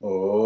ओ।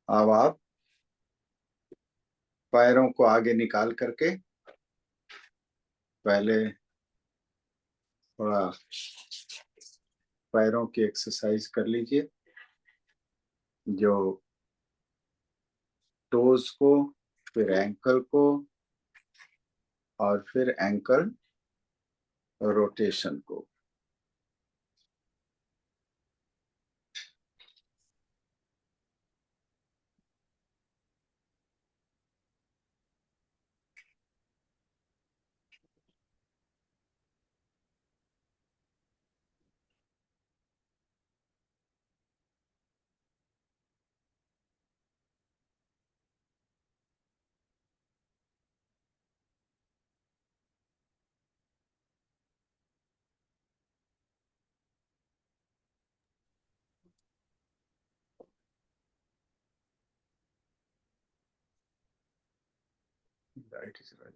अब आप पैरों को आगे निकाल करके पहले थोड़ा पैरों की एक्सरसाइज कर लीजिए। जो टोज को, फिर एंकल को, और फिर एंकल रोटेशन को। Right is right.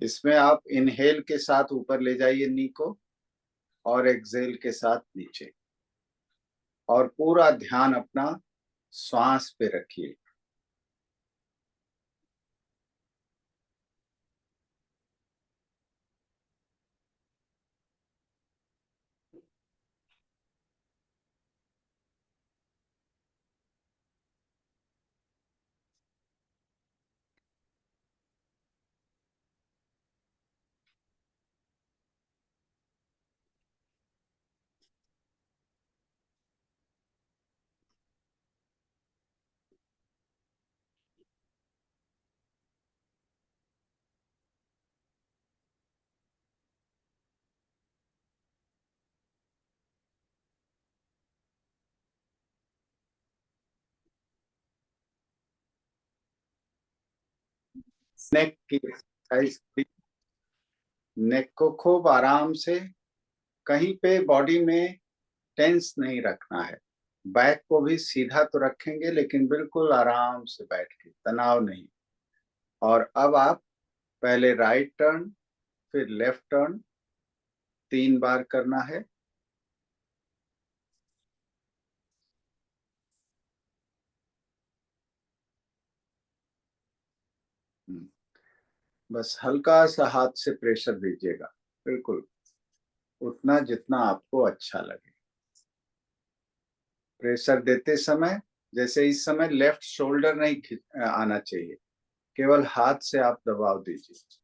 इसमें आप इनहेल के साथ ऊपर ले जाइए नी को, और एक्सेल के साथ नीचे, और पूरा ध्यान अपना श्वास पे रखिए। नेक की एक्सरसाइज, नेक को खूब आराम से, कहीं पे बॉडी में टेंस नहीं रखना है। बैक को भी सीधा तो रखेंगे, लेकिन बिल्कुल आराम से बैठ के, तनाव नहीं। और अब आप पहले राइट टर्न, फिर लेफ्ट टर्न 3 बार करना है। बस हल्का सा हाथ से प्रेशर दीजिएगा, बिल्कुल उतना जितना आपको अच्छा लगे। प्रेशर देते समय, जैसे इस समय लेफ्ट शोल्डर नहीं आना चाहिए, केवल हाथ से आप दबाव दीजिए।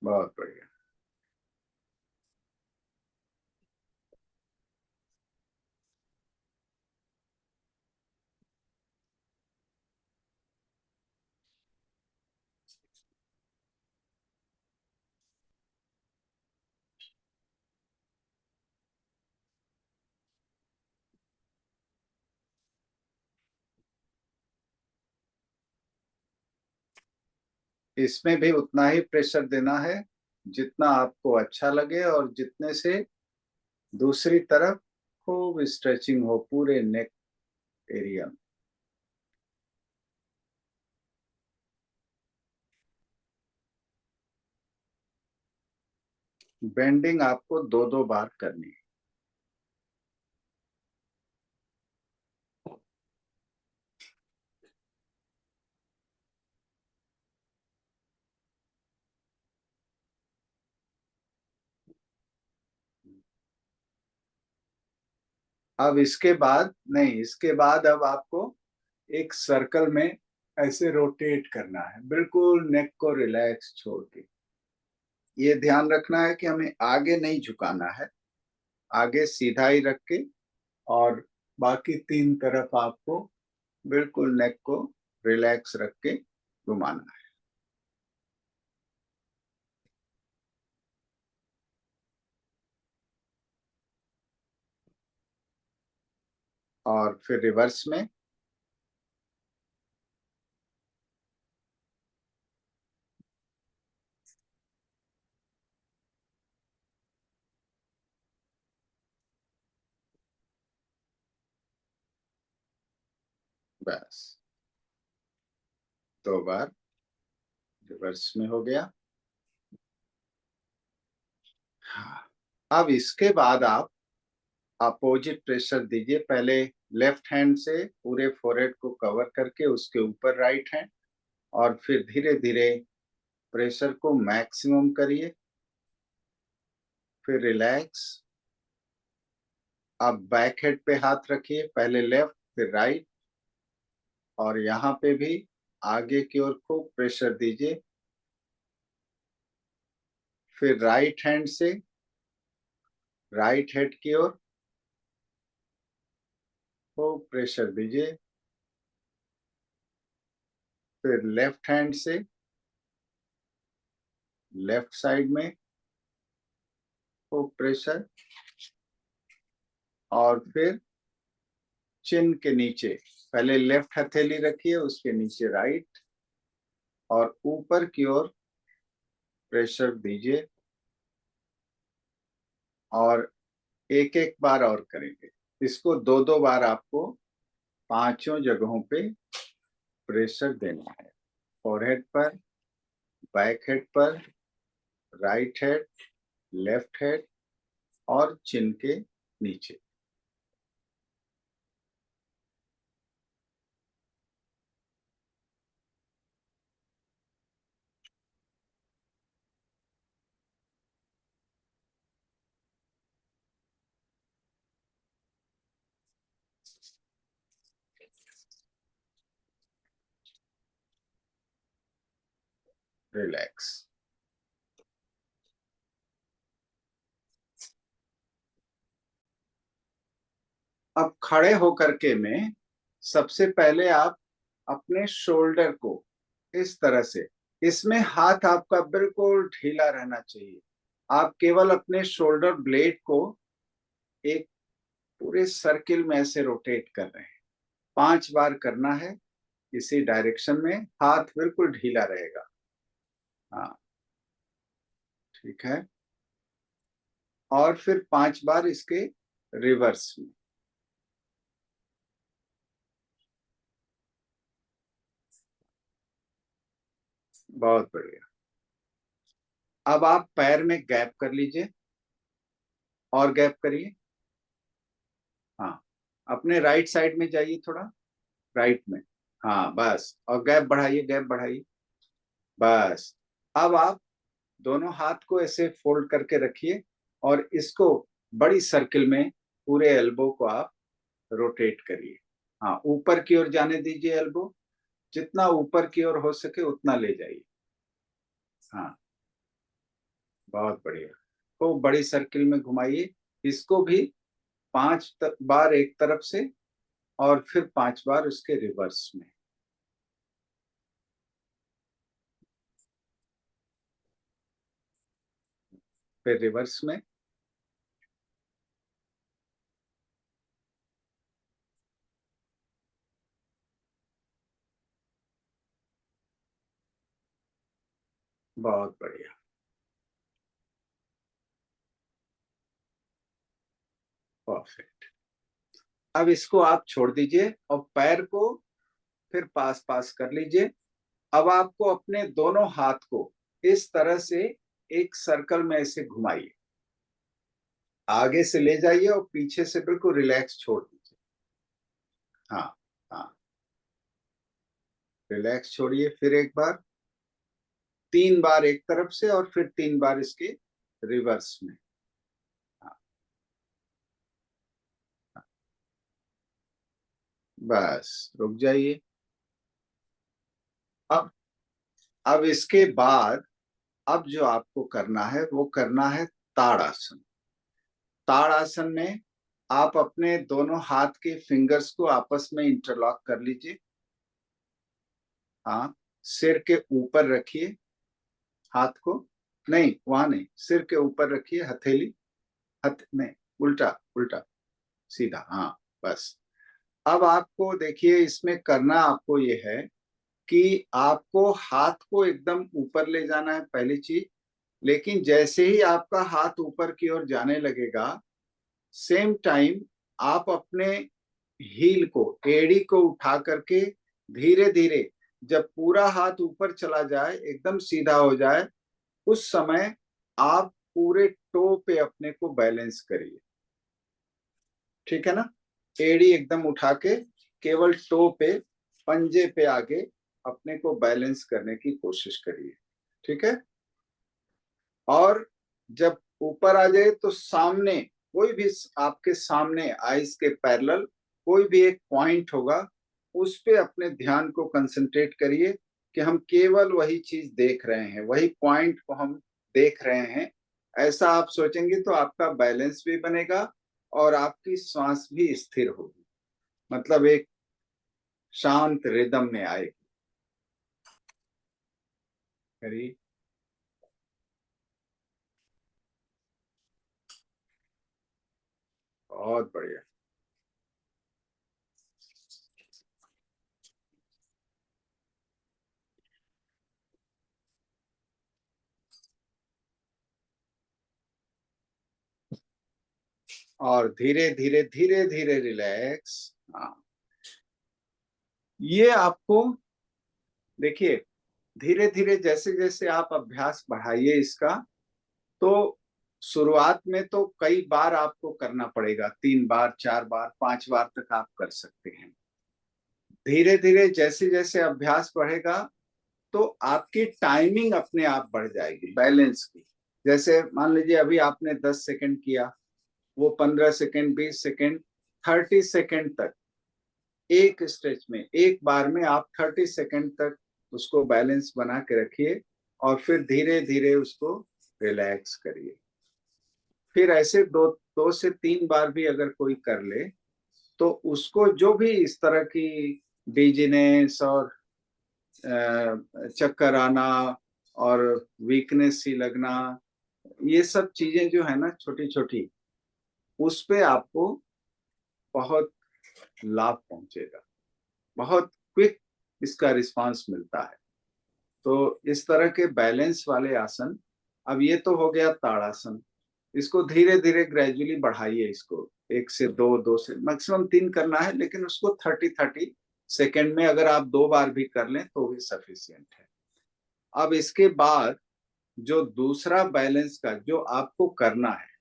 बहुत बढ़िया। इसमें भी उतना ही प्रेशर देना है जितना आपको अच्छा लगे, और जितने से दूसरी तरफ खूब स्ट्रेचिंग हो पूरे नेक एरिया में। बेंडिंग आपको दो दो बार करनी है। अब इसके बाद नहीं, इसके बाद अब आपको एक सर्कल में ऐसे रोटेट करना है, बिल्कुल नेक को रिलैक्स छोड़ के। ये ध्यान रखना है कि हमें आगे नहीं झुकाना है, आगे सीधा ही रख के, और बाकी तीन तरफ आपको बिल्कुल नेक को रिलैक्स रख के घुमाना है। और फिर रिवर्स में। बस दो बार रिवर्स में हो गया। हाँ। अब इसके बाद आप अपोजिट प्रेशर दीजिए। पहले लेफ्ट हैंड से पूरे फोrehead को कवर करके उसके ऊपर राइट हैंड, और फिर धीरे धीरे प्रेशर को मैक्सिमम करिए। फिर रिलैक्स। अब बैक हेड पे हाथ रखिए, पहले लेफ्ट फिर राइट, और यहाँ पे भी आगे की ओर खूब प्रेशर दीजिए। फिर राइट हैंड से राइट हेड की ओर खूब प्रेशर दीजिए। फिर लेफ्ट हैंड से लेफ्ट साइड में खूब प्रेशर, और फिर चिन के नीचे पहले लेफ्ट हथेली रखिए, उसके नीचे राइट, और ऊपर की ओर प्रेशर दीजिए। और एक एक बार और करेंगे इसको, दो दो बार आपको पांचों जगहों पे प्रेशर देना है। फोरहेड पर, बैक हेड पर, राइट हेड, लेफ्ट हेड, और चिन के नीचे। रिलैक्स। अब खड़े होकर के में सबसे पहले आप अपने शोल्डर को इस तरह से, इसमें हाथ आपका बिल्कुल ढीला रहना चाहिए। आप केवल अपने शोल्डर ब्लेड को एक पूरे सर्किल में ऐसे रोटेट कर रहे हैं। 5 बार करना है इसी डायरेक्शन में, हाथ बिल्कुल ढीला रहेगा। हाँ, ठीक है। और फिर 5 बार इसके रिवर्स में। बहुत बढ़िया। अब आप पैर में गैप कर लीजिए, और गैप करिए। हाँ, अपने राइट साइड में जाइए थोड़ा, राइट में। हाँ बस, और गैप बढ़ाइए, गैप बढ़ाइए। बस। अब आप दोनों हाथ को ऐसे फोल्ड करके रखिए, और इसको बड़ी सर्किल में पूरे एल्बो को आप रोटेट करिए। हाँ, ऊपर की ओर जाने दीजिए एल्बो, जितना ऊपर की ओर हो सके उतना ले जाइए। हाँ, बहुत बढ़िया। तो बड़ी सर्किल में घुमाइए। इसको भी 5 बार एक तरफ से और फिर 5 बार उसके रिवर्स में। फिर रिवर्स में। बहुत बढ़िया। परफेक्ट। अब इसको आप छोड़ दीजिए और पैर को फिर पास पास कर लीजिए। अब आपको अपने दोनों हाथ को इस तरह से एक सर्कल में ऐसे घुमाइए, आगे से ले जाइए और पीछे से बिल्कुल रिलैक्स छोड़ दीजिए। हाँ हाँ, रिलैक्स छोड़िए। फिर एक बार, 3 बार एक तरफ से और फिर 3 बार इसके रिवर्स में। हाँ, बस रुक जाइए। अब अब इसके बाद अब जो आपको करना है वो करना है ताड़ासन। ताड़ासन में आप अपने दोनों हाथ के फिंगर्स को आपस में इंटरलॉक कर लीजिए। हाँ, सिर के ऊपर रखिए हाथ को। नहीं, वहां नहीं, सिर के ऊपर रखिए हथेली। हथ नहीं, उल्टा उल्टा, सीधा। हाँ, बस। अब आपको देखिए, इसमें करना आपको ये है कि आपको हाथ को एकदम ऊपर ले जाना है, पहली चीज। लेकिन जैसे ही आपका हाथ ऊपर की ओर जाने लगेगा, सेम टाइम आप अपने हील को, एड़ी को उठा करके धीरे धीरे, जब पूरा हाथ ऊपर चला जाए, एकदम सीधा हो जाए, उस समय आप पूरे टो पे अपने को बैलेंस करिए। ठीक है ना? एड़ी एकदम उठा के केवल टो पे, पंजे पे आगे अपने को बैलेंस करने की कोशिश करिए। ठीक है? और जब ऊपर आ जाए तो सामने, कोई भी आपके सामने आईज के पैरेलल कोई भी एक पॉइंट होगा, उस पे अपने ध्यान को कंसंट्रेट करिए कि हम केवल वही चीज देख रहे हैं, वही पॉइंट को हम देख रहे हैं। ऐसा आप सोचेंगे तो आपका बैलेंस भी बनेगा और आपकी सांस भी स्थिर होगी, मतलब एक शांत रिदम में आएगी। करिए। बहुत बढ़िया। और धीरे धीरे धीरे धीरे रिलैक्स। हाँ, ये आपको देखिए, धीरे धीरे जैसे जैसे आप अभ्यास बढ़ाइए इसका, तो शुरुआत में तो कई बार आपको करना पड़ेगा, 3 बार 4 बार 5 बार तक आप कर सकते हैं। धीरे धीरे जैसे जैसे अभ्यास बढ़ेगा, तो आपकी टाइमिंग अपने आप बढ़ जाएगी बैलेंस की। जैसे मान लीजिए अभी आपने 10 सेकंड किया, वो 15 सेकंड, 20 सेकंड, 30 सेकंड तक एक स्ट्रेच में, एक बार में आप 30 सेकंड तक उसको बैलेंस बना के रखिए और फिर धीरे धीरे उसको रिलैक्स करिए। फिर ऐसे 2 से 3 बार भी अगर कोई कर ले, तो उसको जो भी इस तरह की डिजीनेस और चक्कर आना और वीकनेस सी लगना, ये सब चीजें जो है ना छोटी छोटी, उस पे आपको बहुत लाभ पहुंचेगा, बहुत क्विक इसका रिस्पांस मिलता है। तो इस तरह के बैलेंस वाले आसन, अब ये तो हो गया ताड़ासन। इसको धीरे धीरे ग्रेजुअली बढ़ाइए, इसको 1 से 2, 2 से मैक्सिमम 3 करना है, लेकिन उसको 30-30 सेकेंड में अगर आप 2 बार भी कर लें तो भी सफिशियंट है। अब इसके बाद जो दूसरा बैलेंस का जो आपको करना है,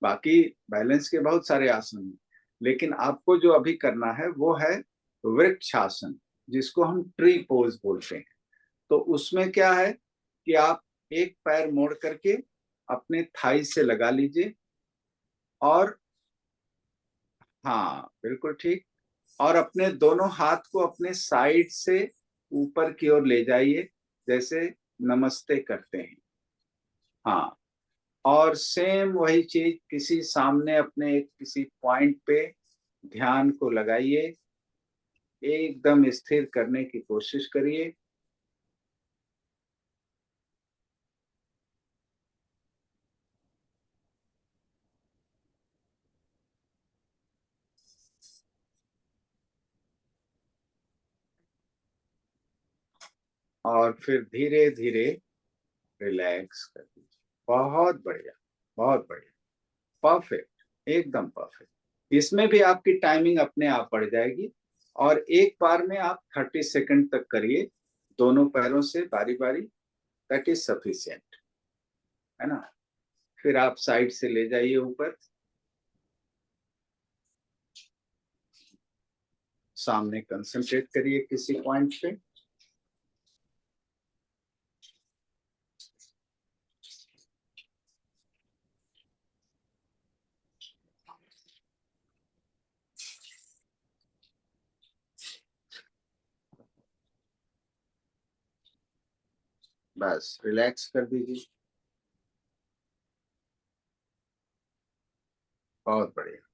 बाकी बैलेंस के बहुत सारे आसन हैं, लेकिन आपको जो अभी करना है वो है वृक्षासन, जिसको हम ट्री पोज बोलते हैं। तो उसमें क्या है कि आप एक पैर मोड़ करके अपने थाई से लगा लीजिए और, हाँ बिल्कुल ठीक, और अपने दोनों हाथ को अपने साइड से ऊपर की ओर ले जाइए, जैसे नमस्ते करते हैं। हाँ, और सेम वही चीज किसी सामने अपने किसी पॉइंट पे ध्यान को लगाइए, एकदम स्थिर करने की कोशिश करिए। और फिर धीरे धीरे रिलैक्स कर दीजिए। बहुत बढ़िया, बहुत बढ़िया, परफेक्ट, एकदम परफेक्ट। इसमें भी आपकी टाइमिंग अपने आप बढ़ जाएगी। और एक बार में आप 30 सेकंड तक करिए, दोनों पैरों से बारी बारी। दैट इज सफिशियंट, है ना। फिर आप साइड से ले जाइए ऊपर, सामने कंसंट्रेट करिए किसी पॉइंट पे। बस रिलैक्स कर दीजिए। बहुत बढ़िया।